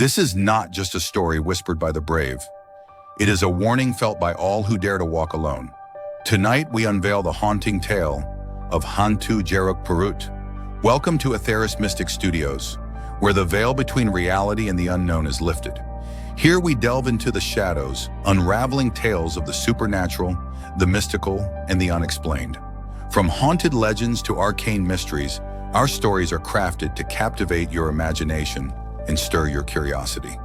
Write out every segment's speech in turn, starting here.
This is not just a story whispered by the brave. It is a warning felt by all who dare to walk alone. Tonight, we unveil the haunting tale of Hantu Jeruk Purut. Welcome to Aetheris Mystic Studios, where the veil between reality and the unknown is lifted. Here we delve into the shadows, unraveling tales of the supernatural, the mystical, and the unexplained. From haunted legends to arcane mysteries, our stories are crafted to captivate your imagination and stir your curiosity.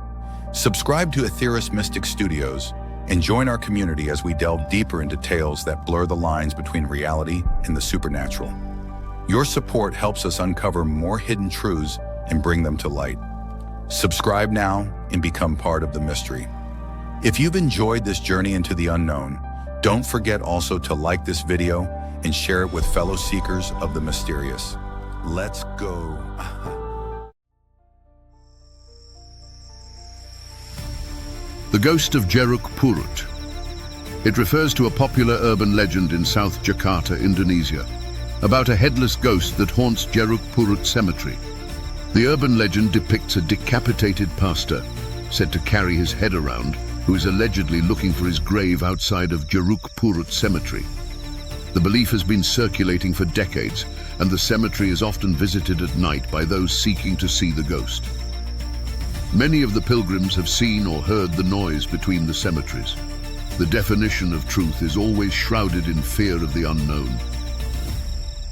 Subscribe to Aetheris Mystic Studios and join our community as we delve deeper into tales that blur the lines between reality and the supernatural. Your support helps us uncover more hidden truths and bring them to light. Subscribe now and become part of the mystery. If you've enjoyed this journey into the unknown, don't forget also to like this video and share it with fellow seekers of the mysterious. Let's go. The Ghost of Jeruk Purut. It refers to a popular urban legend in South Jakarta, Indonesia, about a headless ghost that haunts Jeruk Purut Cemetery. The urban legend depicts a decapitated pastor, said to carry his head around, who is allegedly looking for his grave outside of Jeruk Purut Cemetery. The belief has been circulating for decades, and the cemetery is often visited at night by those seeking to see the ghost. Many of the pilgrims have seen or heard the noise between the cemeteries. The definition of truth is always shrouded in fear of the unknown.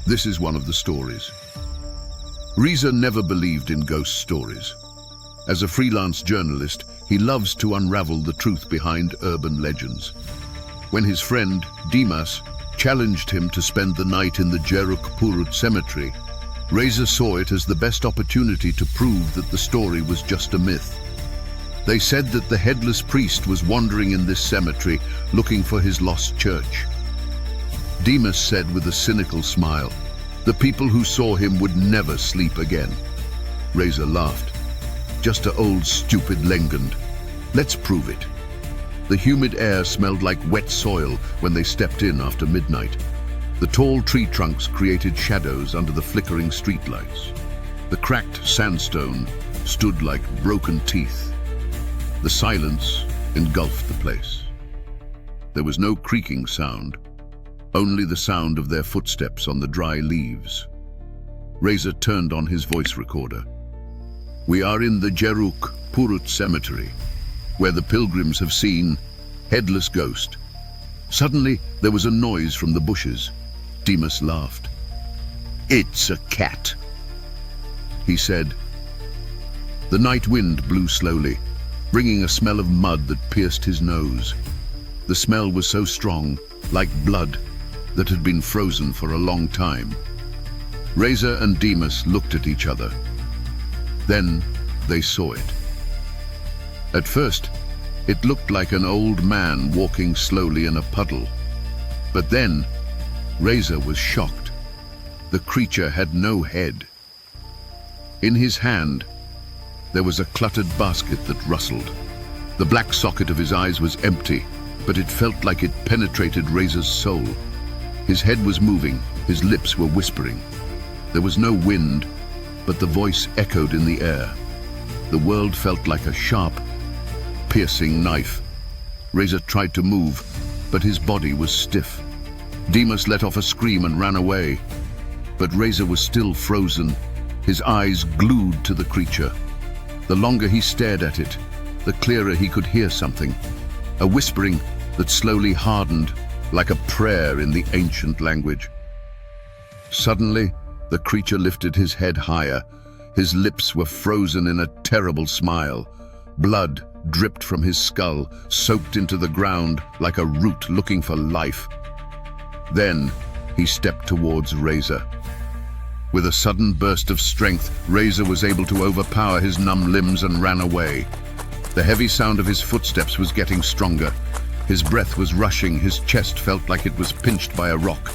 This is one of the stories. Reza never believed in ghost stories. As a freelance journalist, he loves to unravel the truth behind urban legends. When his friend, Dimas, challenged him to spend the night in the Jeruk Purut Cemetery, Reza saw it as the best opportunity to prove that the story was just a myth. They said that the headless priest was wandering in this cemetery looking for his lost church. Dimas said with a cynical smile, the people who saw him would never sleep again. Reza laughed. Just an old stupid legend. Let's prove it. The humid air smelled like wet soil when they stepped in after midnight. The tall tree trunks created shadows under the flickering streetlights. The cracked sandstone stood like broken teeth. The silence engulfed the place. There was no creaking sound, only the sound of their footsteps on the dry leaves. Reza turned on his voice recorder. We are in the Jeruk Purut Cemetery, where the pilgrims have seen headless ghost. Suddenly, there was a noise from the bushes. Dimas laughed. It's a cat, he said. The night wind blew slowly, bringing a smell of mud that pierced his nose. The smell was so strong, like blood, that had been frozen for a long time. Reza and Dimas looked at each other. Then they saw it. At first, it looked like an old man walking slowly in a puddle. But then, Reza was shocked. The creature had no head. In his hand, there was a cluttered basket that rustled. The black socket of his eyes was empty, but it felt like it penetrated Reza's soul. His head was moving, his lips were whispering. There was no wind, but the voice echoed in the air. The world felt like a sharp, piercing knife. Reza tried to move, but his body was stiff. Dimas let off a scream and ran away, but Reza was still frozen, his eyes glued to the creature. The longer he stared at it, the clearer he could hear something, a whispering that slowly hardened like a prayer in the ancient language. Suddenly, the creature lifted his head higher. His lips were frozen in a terrible smile. Blood dripped from his skull, soaked into the ground like a root looking for life. Then, he stepped towards Reza. With a sudden burst of strength, Reza was able to overpower his numb limbs and ran away. The heavy sound of his footsteps was getting stronger. His breath was rushing, his chest felt like it was pinched by a rock.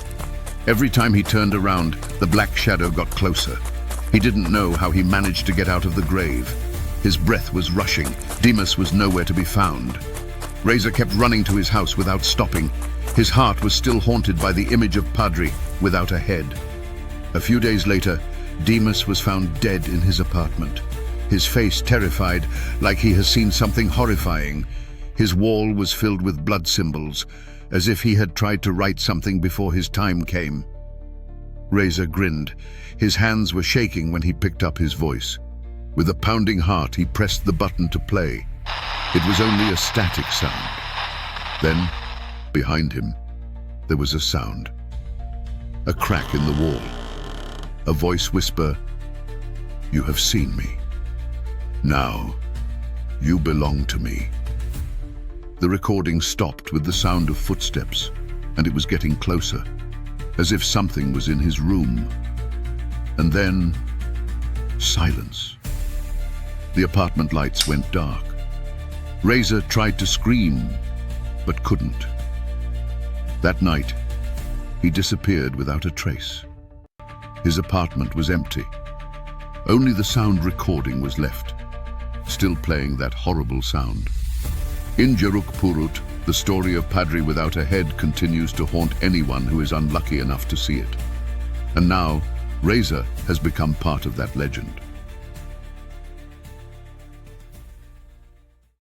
Every time he turned around, the black shadow got closer. He didn't know how he managed to get out of the grave. His breath was rushing. Dimas was nowhere to be found. Reza kept running to his house without stopping. His heart was still haunted by the image of Padre without a head. A few days later, Dimas was found dead in his apartment. his face terrified, like he has seen something horrifying. His wall was filled with blood symbols, as if he had tried to write something before his time came. Reza grinned. His hands were shaking when he picked up his voice. With a pounding heart, he pressed the button to play. It was only a static sound. Then, behind him, there was a sound. A crack in the wall. A voice whisper, "You have seen me. Now, you belong to me." The recording stopped with the sound of footsteps, and it was getting closer, as if something was in his room. And then, silence. The apartment lights went dark. Reza tried to scream, but couldn't. That night, he disappeared without a trace. His apartment was empty. Only the sound recording was left, still playing that horrible sound. In Jeruk Purut, the story of Padri without a head continues to haunt anyone who is unlucky enough to see it. And now, Reza has become part of that legend.